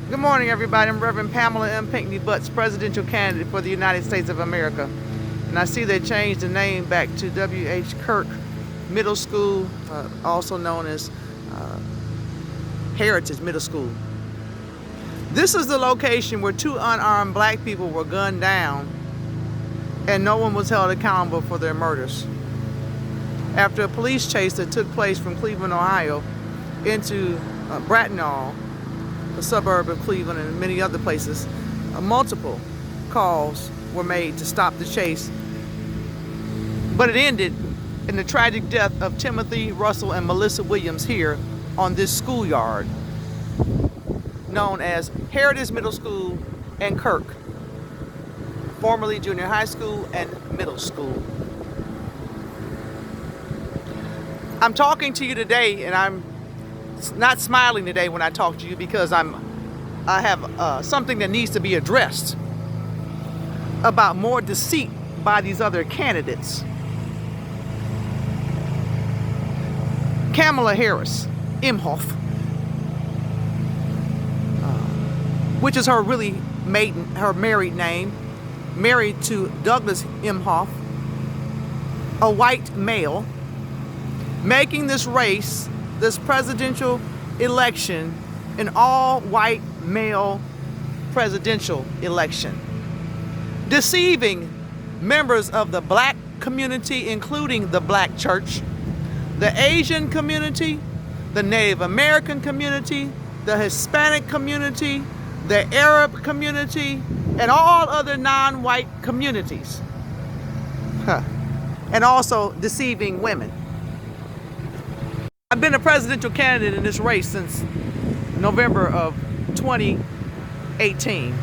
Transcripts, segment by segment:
Good morning, everybody. I'm Reverend Pamela M. Pinckney Butts, presidential candidate for the United States of America. And I see they changed the name back to W.H. Kirk Middle School, also known as Heritage Middle School. This is the location where two unarmed black people were gunned down and no one was held accountable for their murders. After a police chase that took place from Cleveland, Ohio into Bracknell, a suburb of Cleveland, and many other places, multiple calls were made to stop the chase. But it ended in the tragic death of Timothy Russell and Melissa Williams here on this schoolyard known as Heritage Middle School and Kirk, formerly junior high school and middle school. I'm talking to you today, and I'm not smiling today when I talk to you because I have something that needs to be addressed about more deceit by these other candidates. Kamala Harris Imhoff, which is her her married name, married to Douglas Imhoff, a white male, making this race, this presidential election, an all-white male presidential election, deceiving members of the black community, including the black church, the Asian community, the Native American community, the Hispanic community, the Arab community, and all other non-white communities. And also deceiving women. I've been a presidential candidate in this race since November of 2018,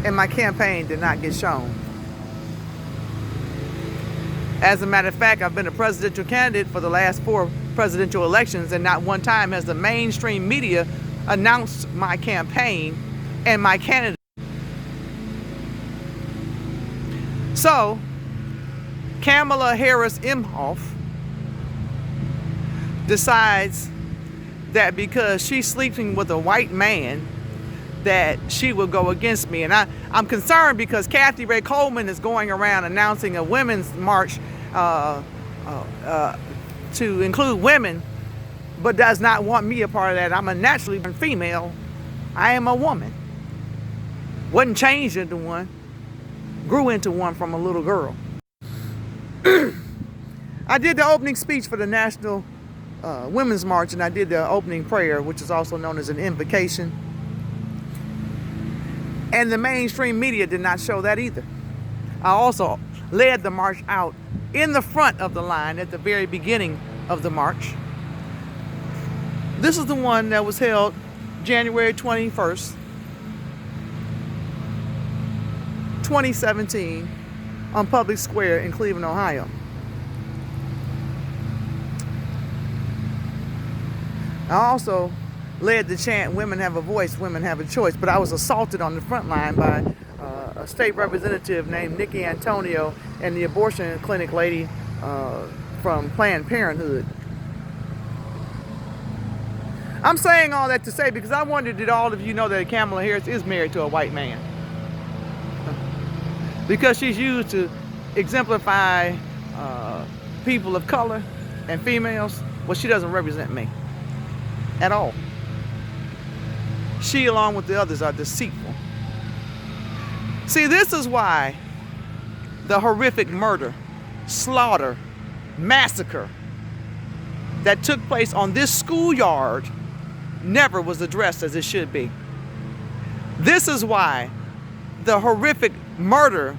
and my campaign did not get shown. As a matter of fact, I've been a presidential candidate for the last 4 presidential elections, and not one time has the mainstream media announced my campaign and my candidate. So, Kamala Harris Imhoff decides that because she's sleeping with a white man that she will go against me. And I'm concerned because Kathy Ray Coleman is going around announcing a women's march to include women, but does not want me a part of that. I'm a naturally born female. I am a woman. Wasn't changed into one. Grew into one from a little girl. I did the opening speech for the National Women's March, and I did the opening prayer, which is also known as an invocation. And the mainstream media did not show that either. I also led the march out in the front of the line at the very beginning of the march. This is the one that was held January 21st, 2017 on Public Square in Cleveland, Ohio. I also led the chant, "Women have a voice, women have a choice," but I was assaulted on the front line by a state representative named Nikki Antonio and the abortion clinic lady from Planned Parenthood. I'm saying all that to say because I wondered, did all of you know that Kamala Harris is married to a white man? Because she's used to exemplify people of color and females. Well, she doesn't represent me at all. She, along with the others, are deceitful. See, this is why the horrific murder, slaughter, massacre that took place on this schoolyard never was addressed as it should be. This is why the horrific murder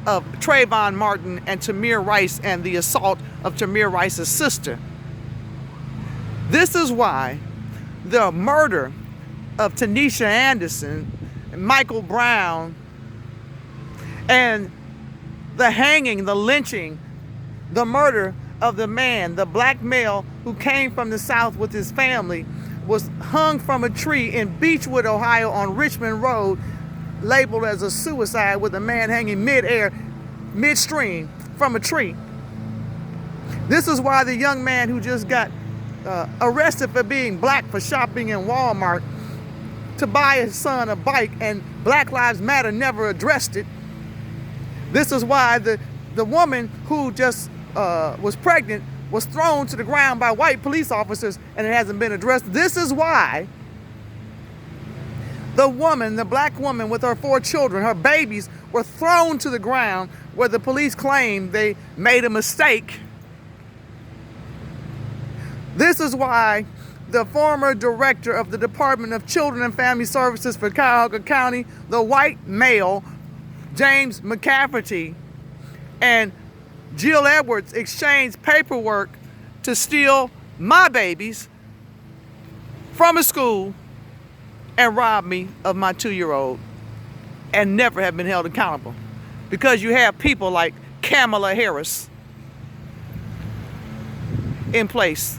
of Trayvon Martin and Tamir Rice and the assault of Tamir Rice's sister. This is why the murder of Tanisha Anderson, and Michael Brown, and the hanging, the lynching, the murder of the man, the black male who came from the South with his family, was hung from a tree in Beechwood, Ohio on Richmond Road, labeled as a suicide with a man hanging midair, midstream from a tree. This is why the young man who just got arrested for being black for shopping in Walmart to buy his son a bike, and Black Lives Matter never addressed it. This is why the woman who just was pregnant was thrown to the ground by white police officers, and it hasn't been addressed. This is why the woman, the black woman with her 4 children, her babies, were thrown to the ground where the police claimed they made a mistake. This is why the former director of the Department of Children and Family Services for Cuyahoga County, the white male, James McCafferty, and Jill Edwards exchanged paperwork to steal my babies from a school and rob me of my 2-year-old and never have been held accountable. Because you have people like Kamala Harris in place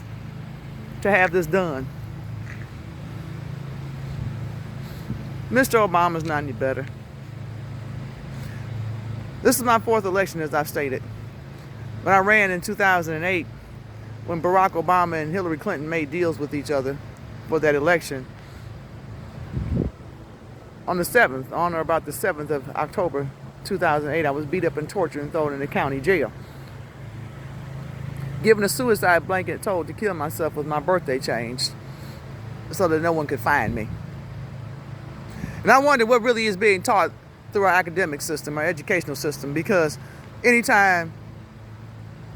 to have this done. Mr. Obama's not any better. This is my 4th election, as I've stated. When I ran in 2008, when Barack Obama and Hillary Clinton made deals with each other for that election, on the 7th, on or about the 7th of October 2008, I was beat up and tortured and thrown in the county jail. Given a suicide blanket, told to kill myself with my birthday changed so that no one could find me. And I wonder what really is being taught through our academic system, our educational system, because anytime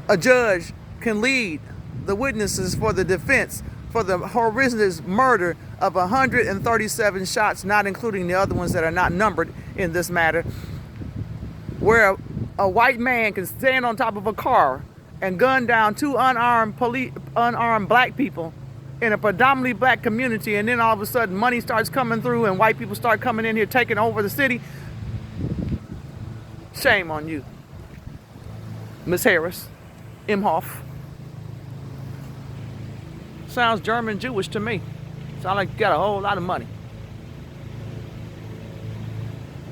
a judge can lead the witnesses for the defense for the horrendous murder of 137 shots, not including the other ones that are not numbered in this matter, where a white man can stand on top of a car and gun down 2 unarmed black people in a predominantly black community, and then all of a sudden money starts coming through and white people start coming in here taking over the city. Shame on you, Miss Harris, Imhoff. Sounds German Jewish to me. Sounds like you got a whole lot of money.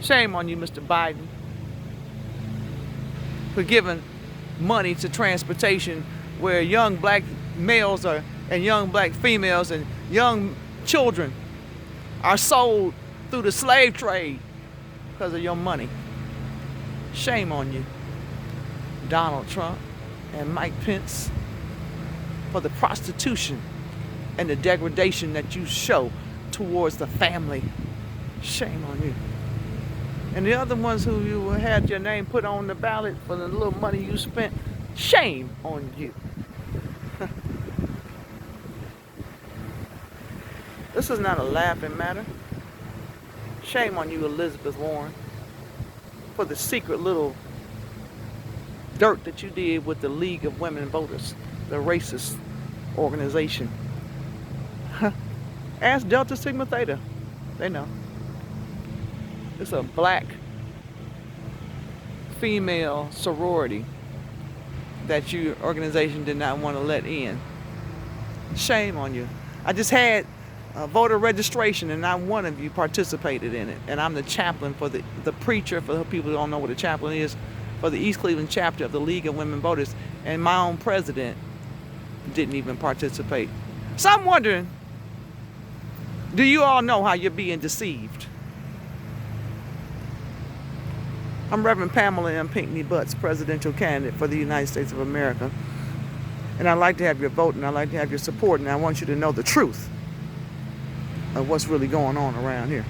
Shame on you, Mr. Biden, for giving money to transportation where young black males are, and young black females and young children are sold through the slave trade because of your money. Shame on you, Donald Trump and Mike Pence, for the prostitution and the degradation that you show towards the family. Shame on you. And the other ones who you had your name put on the ballot for the little money you spent, shame on you. This is not a laughing matter. Shame on you, Elizabeth Warren, for the secret little dirt that you did with the League of Women Voters, the racist organization. Ask Delta Sigma Theta. They know. It's a black female sorority that your organization did not want to let in. Shame on you. I just had voter registration and not one of you participated in it. And I'm the chaplain for the preacher, for the people who don't know what a chaplain is, for the East Cleveland chapter of the League of Women Voters. And my own president didn't even participate. So I'm wondering, do you all know how you're being deceived? I'm Reverend Pamela M. Pinckney Butts, presidential candidate for the United States of America. And I'd like to have your vote, and I'd like to have your support, and I want you to know the truth of what's really going on around here.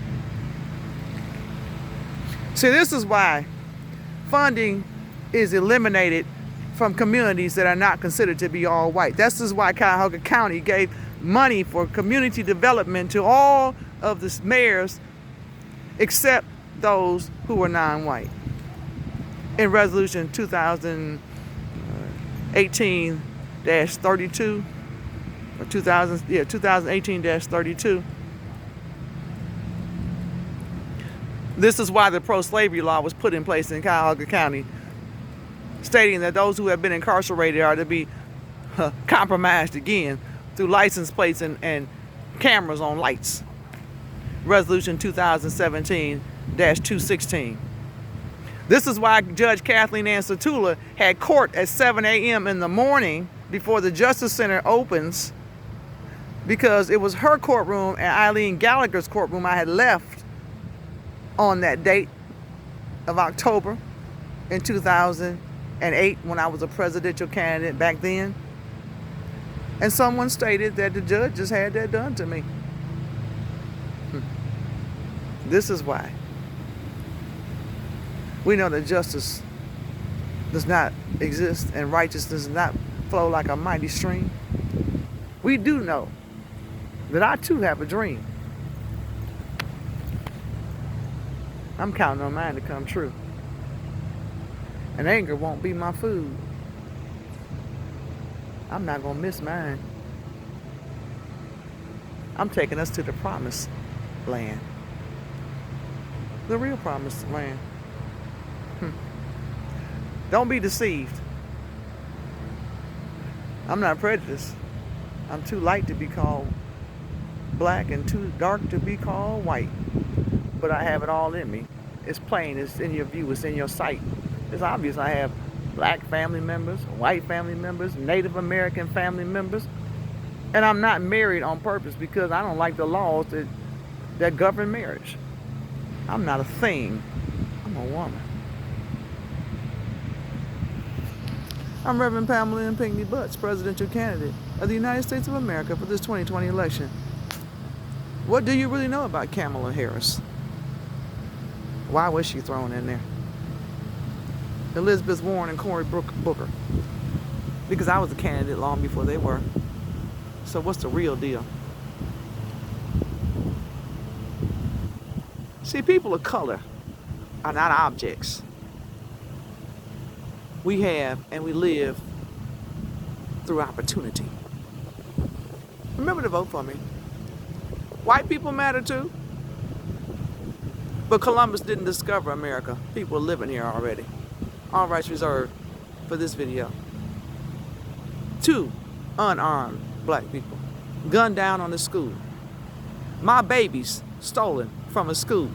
See, this is why funding is eliminated from communities that are not considered to be all white. This is why Cuyahoga County gave money for community development to all of the mayors except those who were non-white. In Resolution 2018-32, or 2018-32, this is why the pro-slavery law was put in place in Cuyahoga County, stating that those who have been incarcerated are to be compromised again through license plates and cameras on lights. Resolution 2017-216. This is why Judge Kathleen Ann Satula had court at 7 a.m. in the morning before the Justice Center opens because it was her courtroom and Eileen Gallagher's courtroom I had left on that date of October in 2008 when I was a presidential candidate back then. And someone stated that the judge just had that done to me. This is why we know that justice does not exist and righteousness does not flow like a mighty stream. We do know that I too have a dream. I'm counting on mine to come true. And anger won't be my food. I'm not going to miss mine. I'm taking us to the promised land. The real promised land. Don't be deceived. I'm not prejudiced. I'm too light to be called black and too dark to be called white. But I have it all in me. It's plain, it's in your view, it's in your sight. It's obvious I have black family members, white family members, Native American family members. And I'm not married on purpose because I don't like the laws that govern marriage. I'm not a thing. I'm a woman. I'm Reverend Pamela M. Pinckney Butts, presidential candidate of the United States of America for this 2020 election. What do you really know about Kamala Harris? Why was she thrown in there? Elizabeth Warren and Cory Booker. Because I was a candidate long before they were. So what's the real deal? See, people of color are not objects. We have and we live through opportunity. Remember to vote for me. White people matter too. But Columbus didn't discover America. People are living here already. All rights reserved for this video. 2 unarmed black people gunned down on a school. My babies stolen from a school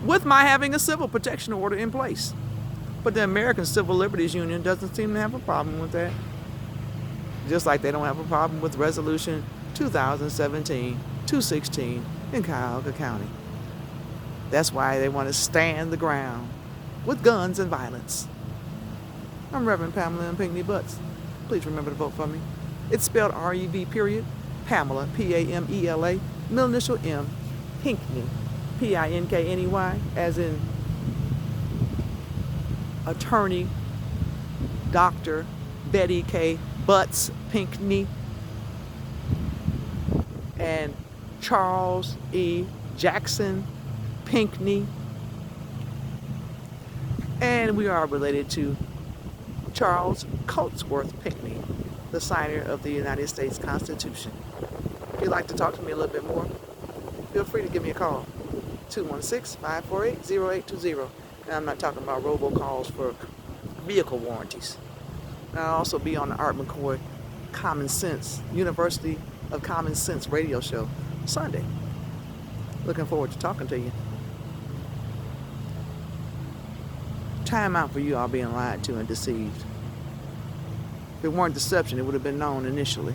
with my having a civil protection order in place. But the American Civil Liberties Union doesn't seem to have a problem with that. Just like they don't have a problem with Resolution 2017-216 in Cuyahoga County. That's why they want to stand the ground with guns and violence. I'm Reverend Pamela M. Pinckney Butts. Please remember to vote for me. It's spelled R-E-V period, Pamela, P-A-M-E-L-A, middle initial M, Pinckney, P-I-N-K-N-E-Y, as in attorney, Dr. Betty K. Butts Pinckney, and Charles E. Jackson Pinckney. And we are related to Charles Cotesworth Pinckney, the signer of the United States Constitution. If you'd like to talk to me a little bit more, feel free to give me a call. 216-548-0820. And I'm not talking about robocalls for vehicle warranties. And I'll also be on the Art McCoy Common Sense, University of Common Sense radio show Sunday. Looking forward to talking to you. Time out for you all being lied to and deceived. If it weren't deception, it would have been known initially.